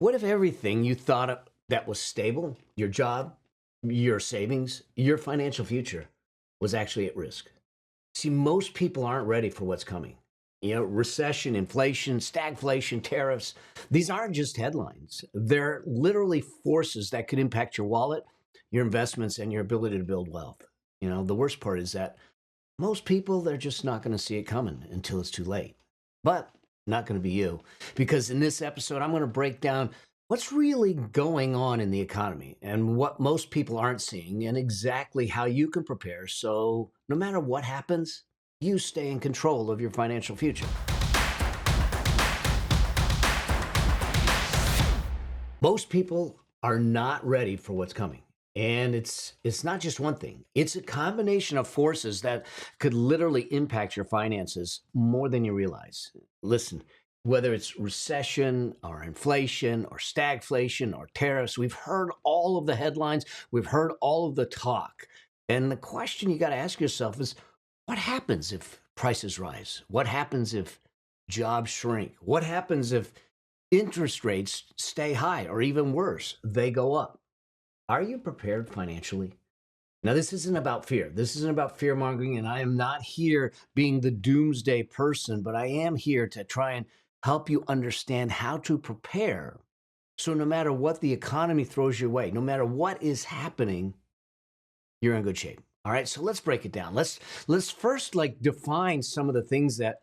What if everything you thought that was stable, your job, your savings, your financial future, was actually at risk? See, most people aren't ready for what's coming. Recession, inflation, stagflation, tariffs, these aren't just headlines. They're literally forces that could impact your wallet, your investments, and your ability to build wealth. The worst part is that most people, they're just not going to see it coming until it's too late. But not going to be you, because in this episode, I'm going to break down what's really going on in the economy and what most people aren't seeing, and exactly how you can prepare so no matter what happens, you stay in control of your financial future. Most people are not ready for what's coming. And it's not just one thing. It's a combination of forces that could literally impact your finances more than you realize. Listen, whether it's recession or inflation or stagflation or tariffs, we've heard all of the headlines, we've heard all of the talk. And the question you got to ask yourself is, what happens if prices rise? What happens if jobs shrink? What happens if interest rates stay high, or even worse, they go up? Are you prepared financially? Now, this isn't about fear. This isn't about fear mongering, and I am not here being the doomsday person, but I am here to try and help you understand how to prepare. So no matter what the economy throws your way, no matter what is happening, you're in good shape. All right, so let's break it down. Let's first define some of the things that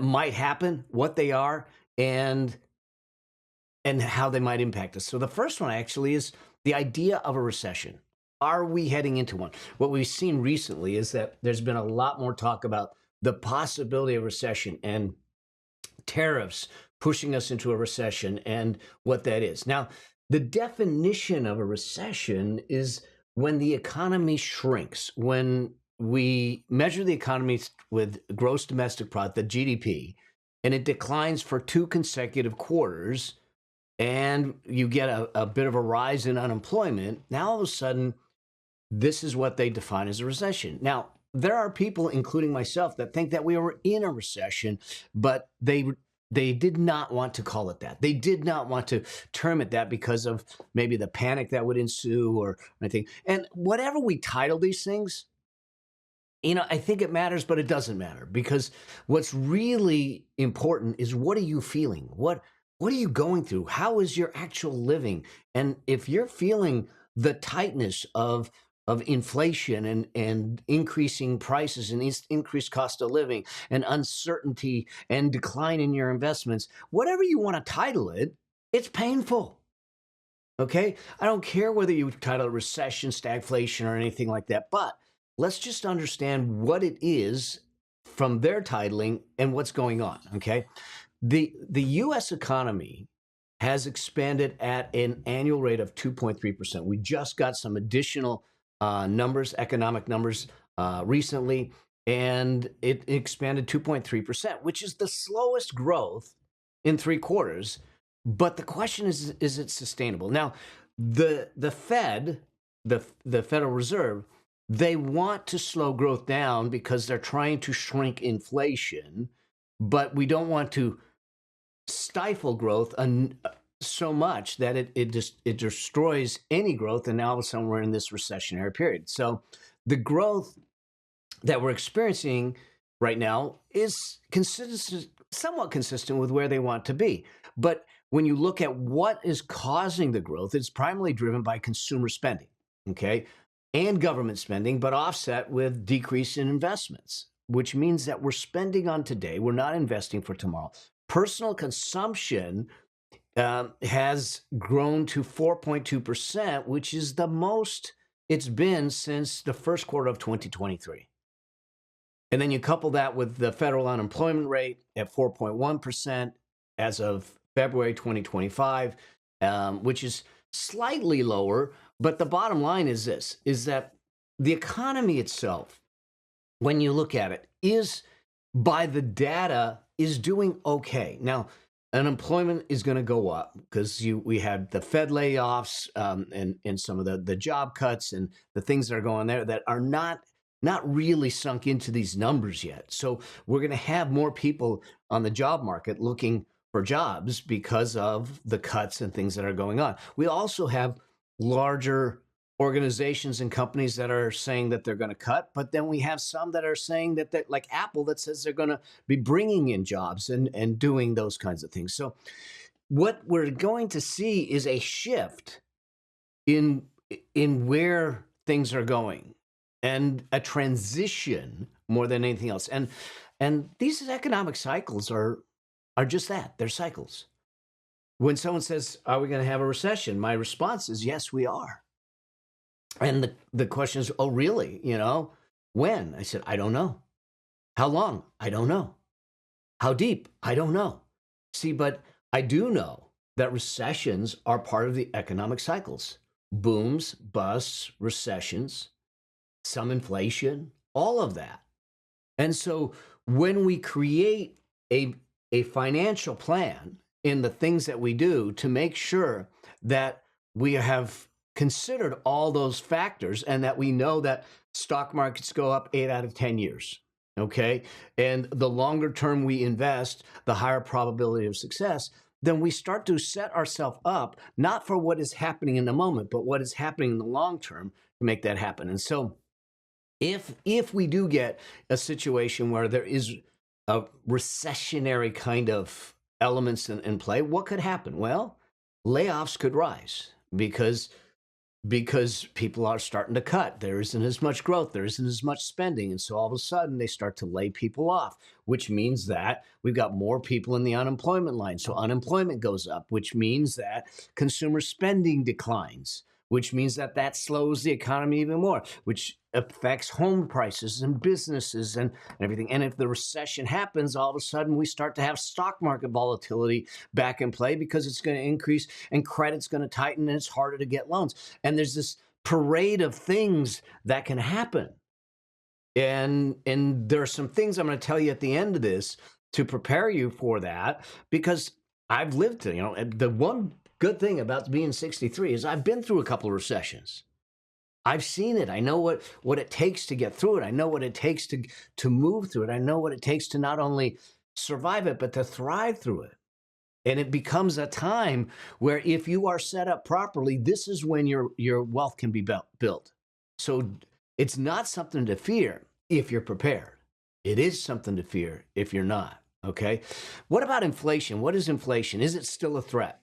might happen, what they are, and how they might impact us. So the first one actually is the idea of a recession. Are we heading into one? What we've seen recently is that there's been a lot more talk about the possibility of recession and tariffs pushing us into a recession and what that is. Now, the definition of a recession is when the economy shrinks, when we measure the economy with gross domestic product, the GDP, and it declines for 2 consecutive quarters, and you get a bit of a rise in unemployment. Now, all of a sudden, this is what they define as a recession. Now, there are people, including myself, that think that we were in a recession, but they did not want to call it that. They did not want to term it that because of maybe the panic that would ensue or anything. And whatever we title these things, I think it matters, but it doesn't matter, because what's really important is, what are you feeling? What are you going through? How is your actual living? And if you're feeling the tightness of inflation and increasing prices and increased cost of living and uncertainty and decline in your investments, whatever you want to title it, it's painful. Okay? I don't care whether you title it recession, stagflation, or anything like that, but let's just understand what it is from their titling and what's going on. Okay? The U.S. economy has expanded at an annual rate of 2.3%. We just got some additional numbers, economic numbers, recently, and it expanded 2.3%, which is the slowest growth in 3 quarters. But the question is it sustainable? Now, the Fed, the Federal Reserve, they want to slow growth down because they're trying to shrink inflation, but we don't want to stifle growth so much that it destroys any growth, and now all of a sudden we're in this recessionary period. So the growth that we're experiencing right now is somewhat consistent with where they want to be. But when you look at what is causing the growth, it's primarily driven by consumer spending, okay, and government spending, but offset with decrease in investments, which means that we're spending on today, we're not investing for tomorrow. Personal consumption has grown to 4.2%, which is the most it's been since the first quarter of 2023. And then you couple that with the federal unemployment rate at 4.1% as of February 2025, which is slightly lower. But the bottom line is this, is that the economy itself, when you look at it, is, by the data, is doing okay. Now, unemployment is going to go up because we had the Fed layoffs, and some of the job cuts and the things that are going there that are not really sunk into these numbers yet. So we're going to have more people on the job market looking for jobs because of the cuts and things that are going on. We also have larger organizations and companies that are saying that they're going to cut, but then we have some that are saying that like Apple, that says they're going to be bringing in jobs and doing those kinds of things. So what we're going to see is a shift in in where things are going, and a transition more than anything else. And these economic cycles are just that. They're cycles. When someone says, "Are we going to have a recession?" My response is, "Yes, we are." And the question is, "Oh, really? When?" I said, "I don't know." "How long?" "I don't know." "How deep?" "I don't know." See, but I do know that recessions are part of the economic cycles. Booms, busts, recessions, some inflation, all of that. And so when we create a financial plan in the things that we do to make sure that we have considered all those factors, and that we know that stock markets go up 8 out of 10 years, okay? And the longer term we invest, the higher probability of success, then we start to set ourselves up not for what is happening in the moment, but what is happening in the long term to make that happen. And so if we do get a situation where there is a recessionary kind of elements in play, what could happen? Well, layoffs could rise because people are starting to cut. There isn't as much growth, there isn't as much spending. And so all of a sudden they start to lay people off, which means that we've got more people in the unemployment line. So unemployment goes up, which means that consumer spending declines, which means that slows the economy even more, which affects home prices and businesses and everything. And if the recession happens, all of a sudden we start to have stock market volatility back in play, because it's going to increase and credit's going to tighten and it's harder to get loans. And there's this parade of things that can happen. And there are some things I'm going to tell you at the end of this to prepare you for that, because I've lived the one good thing about being 63 is I've been through a couple of recessions. I've seen it. I know what it takes to get through it. I know what it takes to move through it. I know what it takes to not only survive it, but to thrive through it. And it becomes a time where, if you are set up properly, this is when your wealth can be built. So it's not something to fear if you're prepared. It is something to fear if you're not. Okay. What about inflation? What is inflation? Is it still a threat?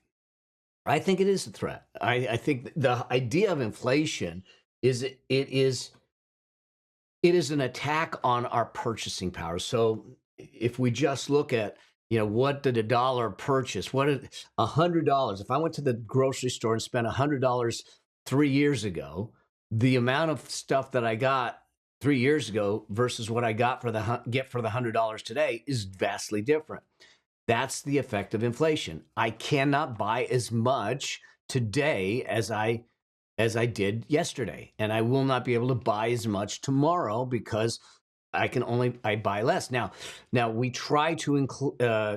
I think it is a threat. I think the idea of inflation is it is an attack on our purchasing power. So if we just look at, what did a dollar purchase? What did $100? If I went to the grocery store and spent $100 3 years ago, the amount of stuff that I got 3 years ago versus what I get for the $100 today is vastly different. That's the effect of inflation. I cannot buy as much today as I did yesterday, and I will not be able to buy as much tomorrow because I buy less. Now we try to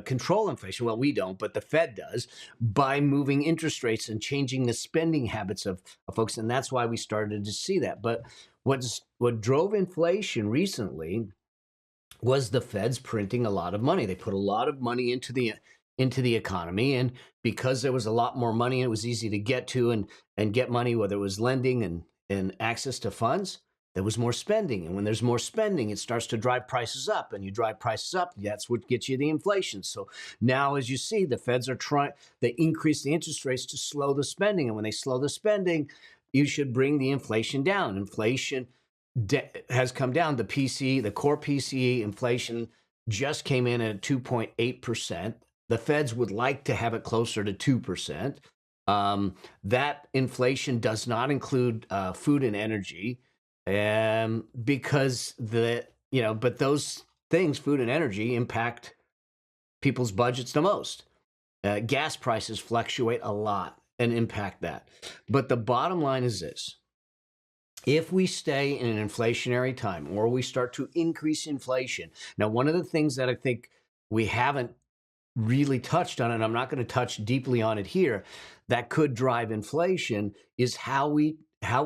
control inflation. Well, we don't, but the Fed does, by moving interest rates and changing the spending habits of folks, and that's why we started to see that. But what drove inflation recently was the Fed's printing a lot of money. They put a lot of money into the economy, and because there was a lot more money, it was easy to get to and get money, whether it was lending and access to funds. There was more spending, and when there's more spending, it starts to drive prices up, and you drive prices up, that's what gets you the inflation. So now, as you see, the Feds they increase the interest rates to slow the spending, and when they slow the spending, you should bring the inflation down. Inflation has come down. The core PCE inflation just came in at 2.8%. The Feds would like to have it closer to 2%. That inflation does not include food and energy, because but those things, food and energy, impact people's budgets the most. Gas prices fluctuate a lot and impact that. But the bottom line is this: if we stay in an inflationary time, or we start to increase inflation. Now, one of the things that I think we haven't really touched on, and I'm not going to touch deeply on it here, that could drive inflation, is how we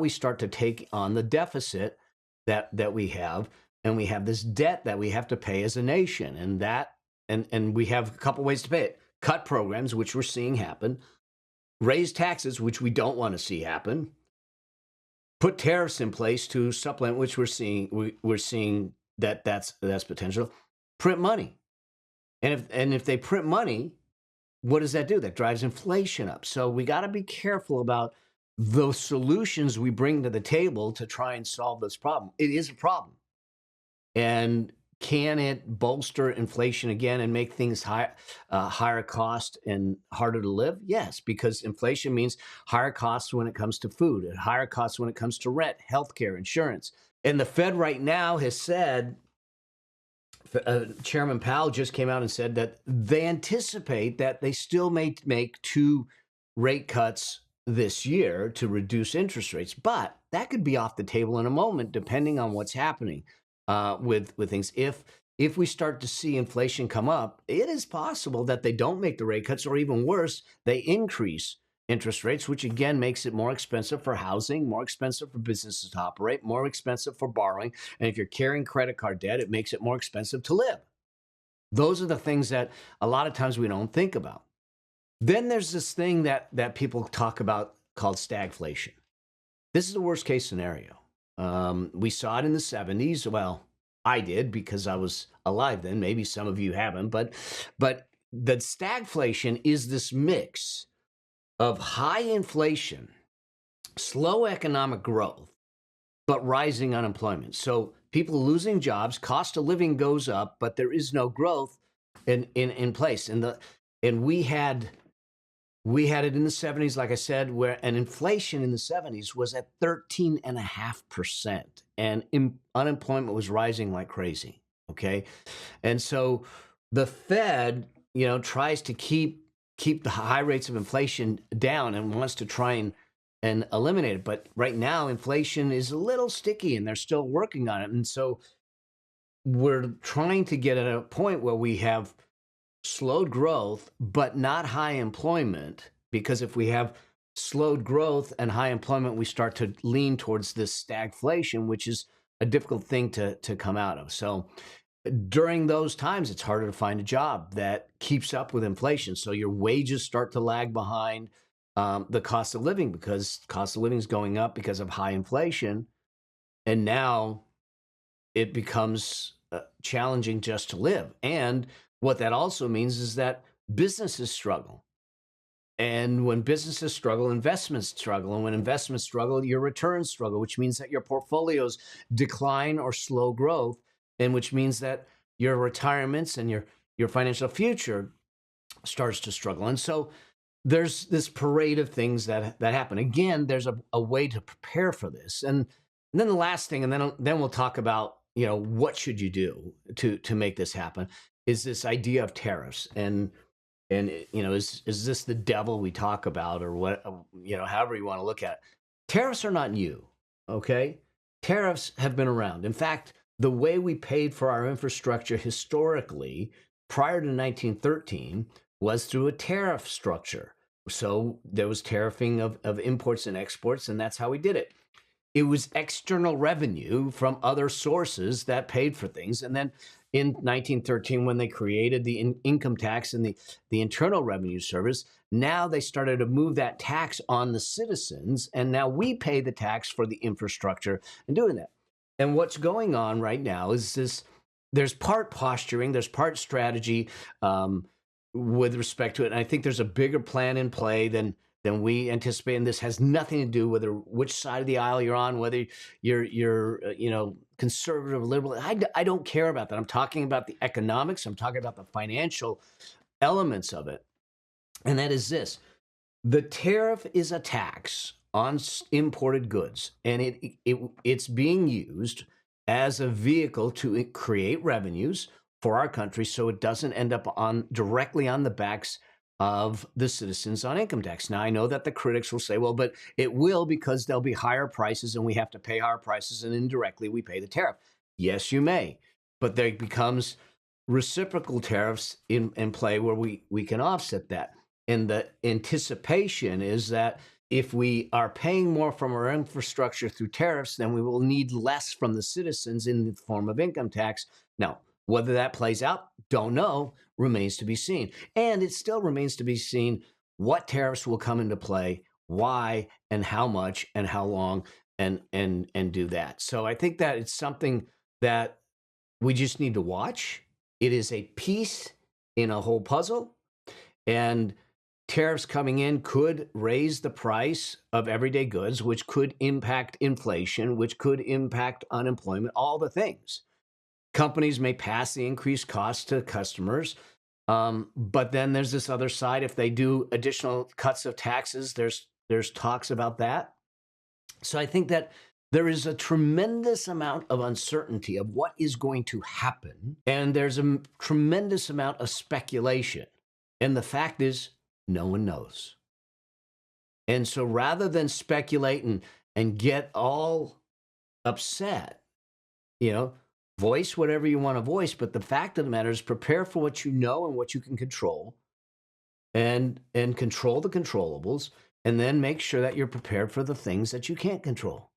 start to take on the deficit that we have. And we have this debt that we have to pay as a nation, and we have a couple ways to pay it. cut programs, which we're seeing happen, raise taxes, which we don't want to see happen, put tariffs in place to supplement, which we're seeing that's potential, print money. And if they print money, what does that do? That drives inflation up. So we got to be careful about the solutions we bring to the table to try and solve this problem. It is a problem. And can it bolster inflation again and make things higher cost and harder to live? Yes, because inflation means higher costs when it comes to food, and higher costs when it comes to rent, healthcare, insurance. And the Fed right now has said, Chairman Powell just came out and said that they anticipate that they still may make 2 rate cuts this year to reduce interest rates, but that could be off the table in a moment, depending on what's happening with things. If we start to see inflation come up, it is possible that they don't make the rate cuts, or even worse, they increase interest rates, which again makes it more expensive for housing, more expensive for businesses to operate, more expensive for borrowing. And if you're carrying credit card debt, it makes it more expensive to live. Those are the things that a lot of times we don't think about. Then there's this thing that people talk about called stagflation. This is the worst case scenario. We saw it in the 70s. Well, I did because I was alive then. Maybe some of you haven't, but the stagflation is this mix of high inflation, slow economic growth, but rising unemployment. So people losing jobs, cost of living goes up, but there is no growth in place. And we had it in the 70s, like I said, where an inflation in the 70s was at 13.5%, and unemployment was rising like crazy. Okay, and so the Fed, tries to keep the high rates of inflation down and wants to try and eliminate it. But right now, inflation is a little sticky, and they're still working on it. And so we're trying to get at a point where we have slowed growth, but not high employment, because if we have slowed growth and high employment, we start to lean towards this stagflation, which is a difficult thing to come out of. So during those times, it's harder to find a job that keeps up with inflation. So your wages start to lag behind the cost of living, because cost of living is going up because of high inflation. And now it becomes challenging just to live. And what that also means is that businesses struggle. And when businesses struggle, investments struggle. And when investments struggle, your returns struggle, which means that your portfolios decline or slow growth, and which means that your retirements and your financial future starts to struggle. And so there's this parade of things that happen. Again, there's a way to prepare for this. And then the last thing, and then we'll talk about, what should you do to make this happen, is this idea of tariffs. And is this the devil we talk about, or what, however you want to look at it. Tariffs are not new, okay? Tariffs have been around. In fact, the way we paid for our infrastructure historically prior to 1913 was through a tariff structure. So there was tariffing of imports and exports, and that's how we did it. It was external revenue from other sources that paid for things. And then in 1913, when they created the income tax and the Internal Revenue Service, now they started to move that tax on the citizens, and now we pay the tax for the infrastructure and doing that. And what's going on right now is this: there's part posturing, there's part strategy with respect to it. And I think there's a bigger plan in play than we anticipate. And this has nothing to do with which side of the aisle you're on, whether you're conservative, liberal. I don't care about that. I'm talking about the economics. I'm talking about the financial elements of it. And that is this: the tariff is a tax on imported goods, and it's being used as a vehicle to create revenues for our country, so it doesn't end up directly on the backs of the citizens on income tax. Now, I know that the critics will say, well, but it will, because there'll be higher prices and we have to pay higher prices, and indirectly we pay the tariff. Yes, you may, but there becomes reciprocal tariffs in play where we can offset that. And the anticipation is that if we are paying more from our infrastructure through tariffs, then we will need less from the citizens in the form of income tax. Now, whether that plays out, don't know. remains to be seen. And it still remains to be seen what tariffs will come into play, why and how much and how long, and do that. So I think that it's something that we just need to watch. It is a piece in a whole puzzle, and tariffs coming in could raise the price of everyday goods, which could impact inflation, which could impact unemployment, all the things. Companies may pass the increased costs to customers. But then there's this other side. If they do additional cuts of taxes, there's talks about that. So I think that there is a tremendous amount of uncertainty of what is going to happen, and there's a tremendous amount of speculation. And the fact is, no one knows. And so rather than speculate and get all upset, you know, voice whatever you want to voice, but the fact of the matter is prepare for what you know and what you can control, and control the controllables, and then make sure that you're prepared for the things that you can't control.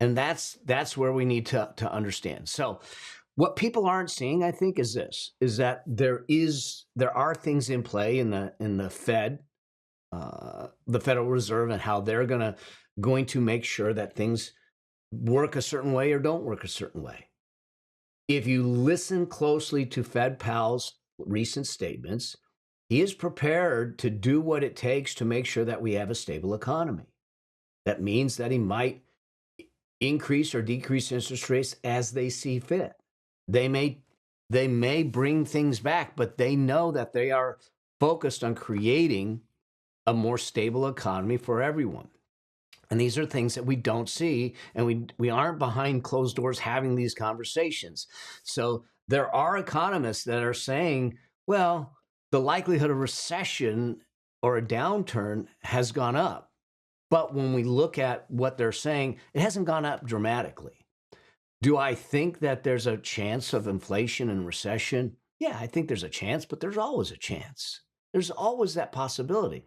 And that's where we need to understand. So what people aren't seeing, I think, is that there are things in play in the Fed, the Federal Reserve, and how they're going to make sure that things work a certain way or don't work a certain way. If you listen closely to Fed Powell's recent statements, he is prepared to do what it takes to make sure that we have a stable economy. That means that he might increase or decrease interest rates as they see fit. They may bring things back, but they know that they are focused on creating a more stable economy for everyone. And these are things that we don't see, and we aren't behind closed doors having these conversations. So there are economists that are saying, well, the likelihood of recession or a downturn has gone up. But when we look at what they're saying, it hasn't gone up dramatically. Do I think that there's a chance of inflation and recession? Yeah, I think there's a chance, but there's always a chance. There's always that possibility.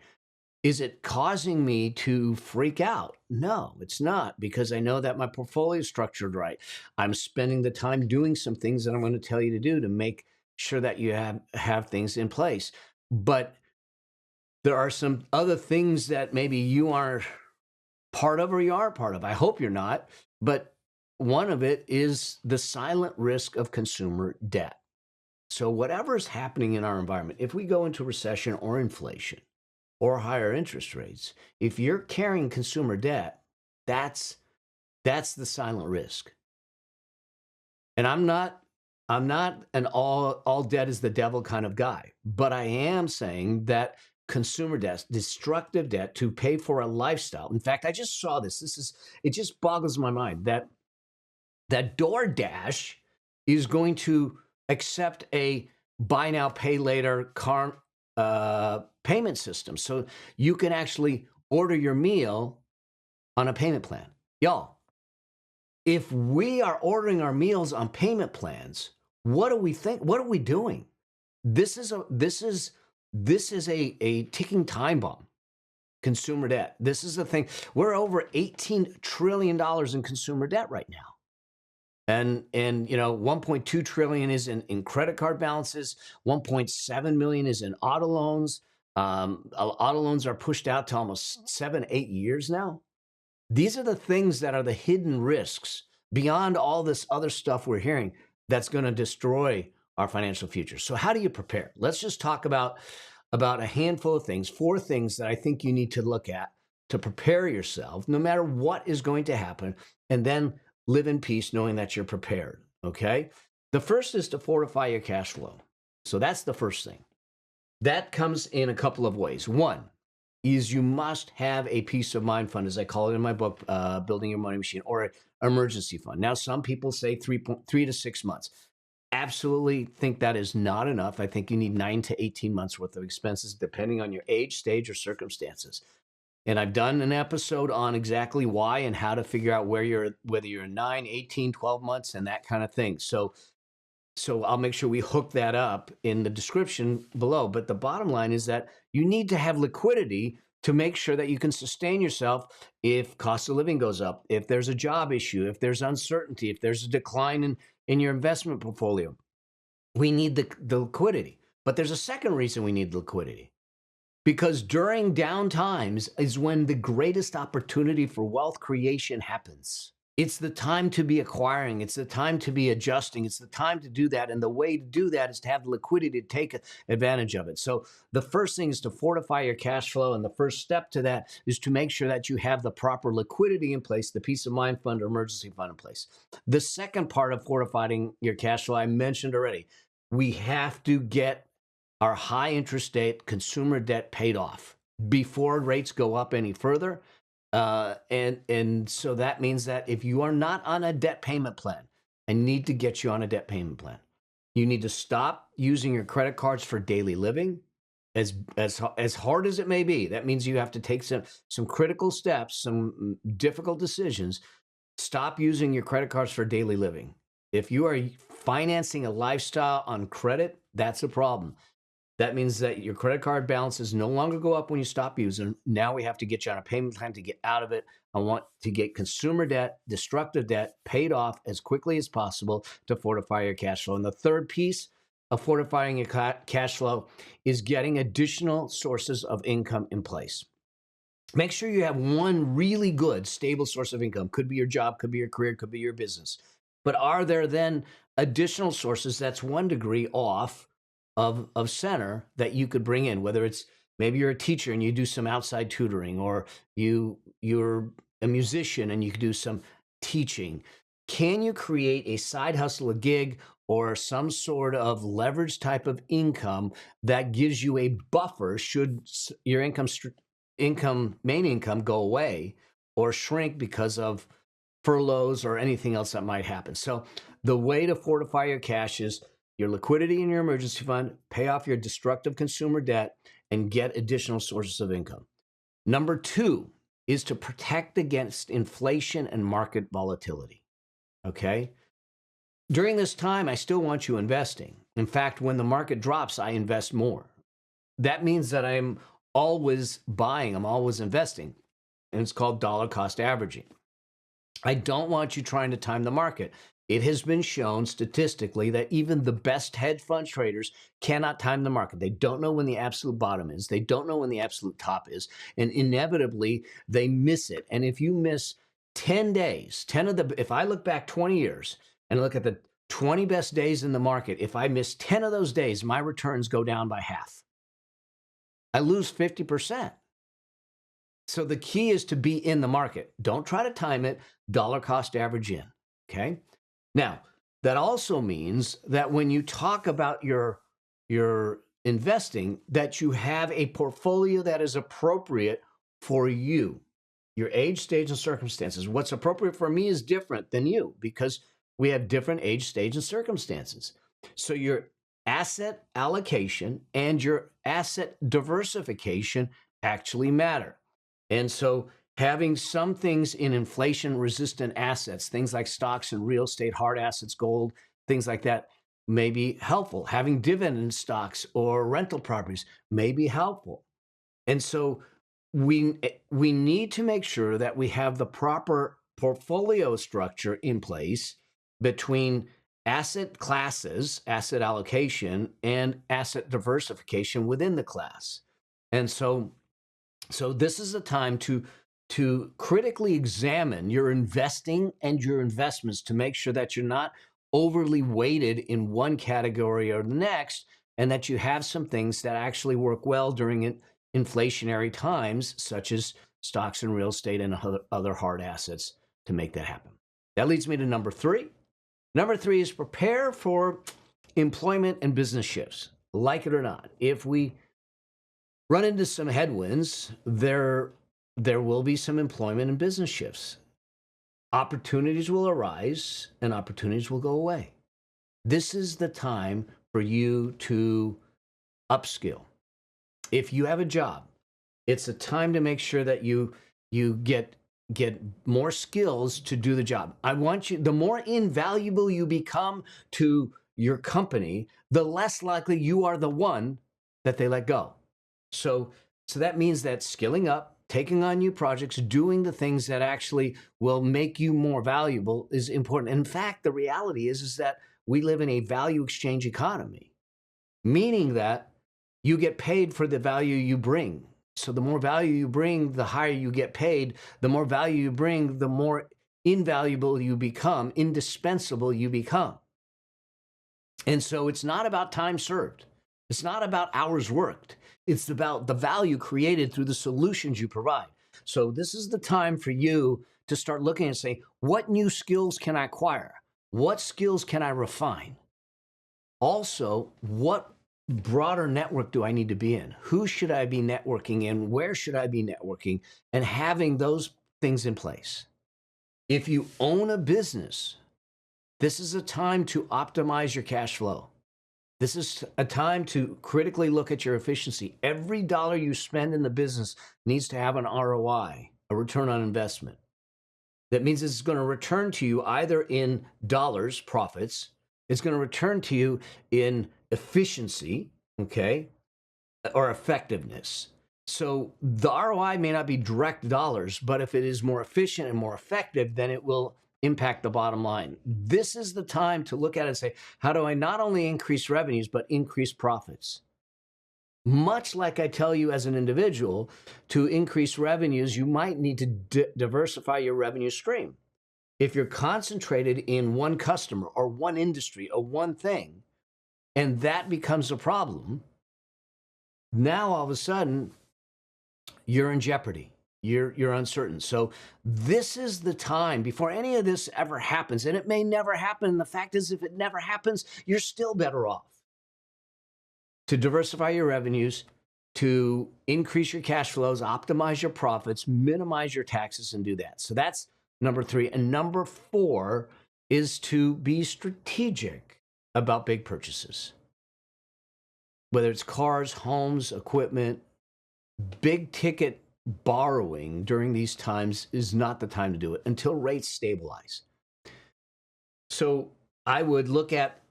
Is it causing me to freak out? No, it's not, because I know that my portfolio is structured right. I'm spending the time doing some things that I'm going to tell you to do to make sure that you have things in place. But there are some other things that maybe you are part of or you are part of. I hope you're not. But one of it is the silent risk of consumer debt. So whatever is happening in our environment, if we go into recession or inflation or higher interest rates, if you're carrying consumer debt, that's the silent risk. And I'm not an all debt is the devil kind of guy, but I am saying that consumer debt, destructive debt to pay for a lifestyle. In fact, I just saw this. It just boggles my mind that DoorDash is going to accept a buy now, pay later payment system. So you can actually order your meal on a payment plan. Y'all, if we are ordering our meals on payment plans, what do we think? What are we doing? This is a ticking time bomb. Consumer debt. This is the thing. We're over $18 trillion in consumer debt right now. And 1.2 trillion is in credit card balances. 1.7 million is in auto loans. Auto loans are pushed out to almost 7-8 years now. These are the things that are the hidden risks beyond all this other stuff we're hearing that's going to destroy our financial future. So how do you prepare? Let's just talk about a handful of things, 4 things that I think you need to look at to prepare yourself no matter what is going to happen, and then live in peace knowing that you're prepared, okay? The first is to fortify your cash flow. So that's the first thing. That comes in a couple of ways. One is you must have a peace of mind fund, as I call it in my book, Building Your Money Machine, or an emergency fund. Now, some people say 3 to 6 months. Absolutely think that is not enough. I think you need 9 to 18 months worth of expenses, depending on your age, stage, or circumstances. And I've done an episode on exactly why and how to figure out whether you're 9, 18, 12 months and that kind of thing. So I'll make sure we hook that up in the description below. But the bottom line is that you need to have liquidity to make sure that you can sustain yourself if cost of living goes up, if there's a job issue, if there's uncertainty, if there's a decline in your investment portfolio. we need the liquidity. But there's a second reason we need liquidity. Because during down times is when the greatest opportunity for wealth creation happens. It's the time to be acquiring. It's the time to be adjusting. It's the time to do that. And the way to do that is to have the liquidity to take advantage of it. So the first thing is to fortify your cash flow. And the first step to that is to make sure that you have the proper liquidity in place, the peace of mind fund or emergency fund in place. The second part of fortifying your cash flow, I mentioned already, we have to get our high interest rate consumer debt paid off before rates go up any further. And so that means that if you are not on a debt payment plan, I need to get you on a debt payment plan. You need to stop using your credit cards for daily living, as hard as it may be. That means you have to take some critical steps, some difficult decisions. Stop using your credit cards for daily living. If you are financing a lifestyle on credit, that's a problem. That means that your credit card balances no longer go up when you stop using them. Now we have to get you on a payment plan to get out of it. I want to get consumer debt, destructive debt paid off as quickly as possible to fortify your cash flow. And the third piece of fortifying your cash flow is getting additional sources of income in place. Make sure you have one really good, stable source of income. Could be your job, could be your career, could be your business. But are there then additional sources that's 1 degree off of center that you could bring in, whether it's maybe you're a teacher and you do some outside tutoring, or you're a musician and you could do some teaching. Can you create a side hustle, a gig, or some sort of leverage type of income that gives you a buffer should your main income go away or shrink because of furloughs or anything else that might happen? So the way to fortify your cash is your liquidity in your emergency fund, pay off your destructive consumer debt, and get additional sources of income. Number 2 is to protect against inflation and market volatility. Okay? During this time, I still want you investing. In fact, when the market drops, I invest more. That means that I'm always buying, I'm always investing. And it's called dollar cost averaging. I don't want you trying to time the market. It has been shown statistically that even the best hedge fund traders cannot time the market. They don't know when the absolute bottom is. They don't know when the absolute top is. And inevitably, they miss it. And if you miss 10 days, if I look back 20 years and look at the 20 best days in the market, if I miss 10 of those days, my returns go down by half. I lose 50%. So the key is to be in the market. Don't try to time it. Dollar cost average in. Okay? Now, that also means that when you talk about your investing, that you have a portfolio that is appropriate for you, your age, stage, and circumstances. What's appropriate for me is different than you because we have different age, stage, and circumstances. So your asset allocation and your asset diversification actually matter. And so having some things in inflation-resistant assets, things like stocks and real estate, hard assets, gold, things like that, may be helpful. Having dividend stocks or rental properties may be helpful. And so we need to make sure that we have the proper portfolio structure in place between asset classes, asset allocation, and asset diversification within the class. And so this is a time to critically examine your investing and your investments to make sure that you're not overly weighted in one category or the next, and that you have some things that actually work well during inflationary times, such as stocks and real estate and other hard assets to make that happen. That leads me to number 3. Number 3 is prepare for employment and business shifts. Like it or not, if we run into some headwinds, there will be some employment and business shifts. Opportunities will arise and opportunities will go away. This is the time for you to upskill. If you have a job, it's a time to make sure that you get more skills to do the job. I want you, the more invaluable you become to your company, the less likely you are the one that they let go. So that means that skilling up, taking on new projects, doing the things that actually will make you more valuable is important. In fact, the reality is that we live in a value exchange economy, meaning that you get paid for the value you bring. So the more value you bring, the higher you get paid. The more value you bring, the more invaluable you become, indispensable you become. And so it's not about time served. It's not about hours worked. It's about the value created through the solutions you provide. So this is the time for you to start looking and say, what new skills can I acquire? What skills can I refine? Also, what broader network do I need to be in? Who should I be networking in? Where should I be networking? And having those things in place. If you own a business, this is a time to optimize your cash flow. This is a time to critically look at your efficiency. Every dollar you spend in the business needs to have an ROI, a return on investment. That means it's going to return to you either in dollars, profits. It's going to return to you in efficiency, okay, or effectiveness. So the ROI may not be direct dollars, but if it is more efficient and more effective, then it will impact the bottom line. This is the time to look at it and say, how do I not only increase revenues, but increase profits? Much like I tell you as an individual, to increase revenues, you might need to diversify your revenue stream. If you're concentrated in one customer or one industry or one thing, and that becomes a problem, now all of a sudden, you're in jeopardy. You're uncertain. So this is the time before any of this ever happens, and it may never happen. The fact is, if it never happens, you're still better off to diversify your revenues, to increase your cash flows, optimize your profits, minimize your taxes, and do that. So that's number 3. And number 4 is to be strategic about big purchases. Whether it's cars, homes, equipment, big ticket borrowing during these times is not the time to do it until rates stabilize. So I would look at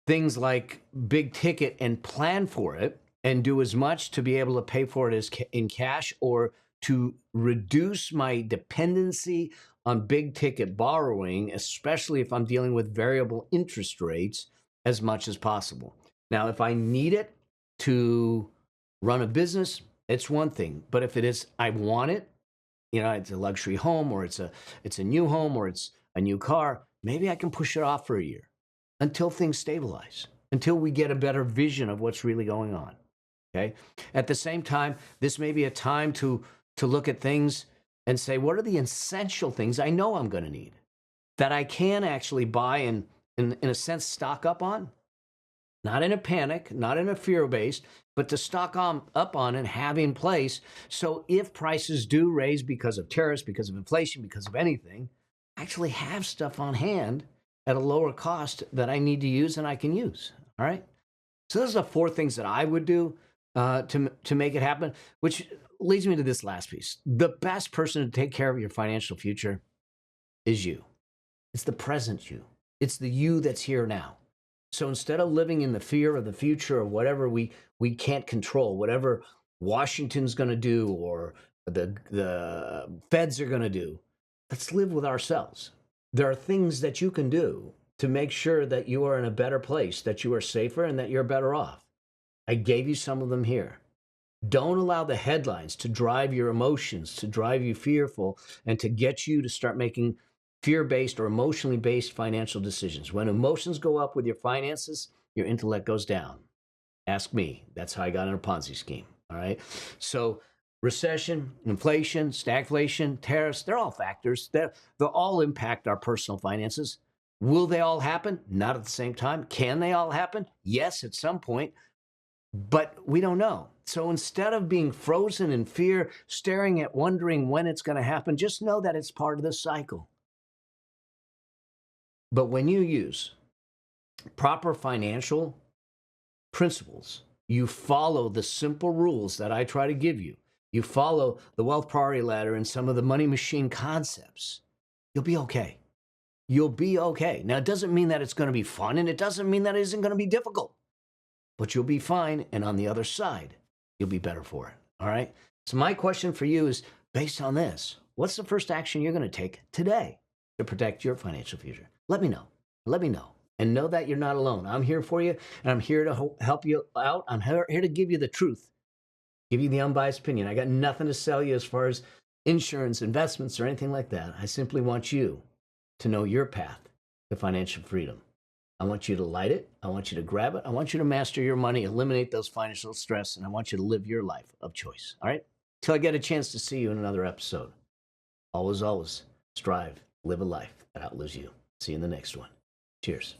things like big ticket and plan for it and do as much to be able to pay for it as in cash, or to reduce my dependency on big ticket borrowing, especially if I'm dealing with variable interest rates, as much as possible. Now, if I need it to run a business, it's one thing. But if it is, I want it, it's a luxury home, or it's a new home, or it's a new car, maybe I can push it off for a year until things stabilize, until we get a better vision of what's really going on. Okay. At the same time, this may be a time to look at things and say, what are the essential things I know I'm going to need that I can actually buy and, in a sense, stock up on? Not in a panic, not in a fear-based, but to stock up on and have in place. So if prices do raise because of tariffs, because of inflation, because of anything, I actually have stuff on hand at a lower cost that I need to use and I can use. All right. So those are the 4 things that I would do to make it happen, which leads me to this last piece. The best person to take care of your financial future is you. It's the present you. It's the you that's here now. So instead of living in the fear of the future or whatever we can't control, whatever Washington's going to do or the feds are going to do, let's live with ourselves. There are things that you can do to make sure that you are in a better place, that you are safer, and that you're better off. I gave you some of them here. Don't allow the headlines to drive your emotions, to drive you fearful, and to get you to start making fear-based or emotionally based financial decisions. When emotions go up with your finances, your intellect goes down. Ask me. That's how I got in a Ponzi scheme. All right. So recession, inflation, stagflation, tariffs, they're all factors. They'll all impact our personal finances. Will they all happen? Not at the same time. Can they all happen? Yes, at some point. But we don't know. So instead of being frozen in fear, staring at wondering when it's going to happen, just know that it's part of the cycle. But when you use proper financial principles, you follow the simple rules that I try to give you, you follow the wealth priority ladder and some of the money machine concepts, you'll be okay. You'll be okay. Now, it doesn't mean that it's going to be fun, and it doesn't mean that it isn't going to be difficult, but you'll be fine. And on the other side, you'll be better for it. All right. So my question for you is, based on this, what's the first action you're going to take today to protect your financial future? Let me know. Let me know. And know that you're not alone. I'm here for you, and I'm here to help you out. I'm here to give you the truth, give you the unbiased opinion. I got nothing to sell you as far as insurance, investments, or anything like that. I simply want you to know your path to financial freedom. I want you to light it. I want you to grab it. I want you to master your money, eliminate those financial stress, and I want you to live your life of choice. All right? Till I get a chance to see you in another episode. Always, always strive, live a life that outlives you. See you in the next one. Cheers.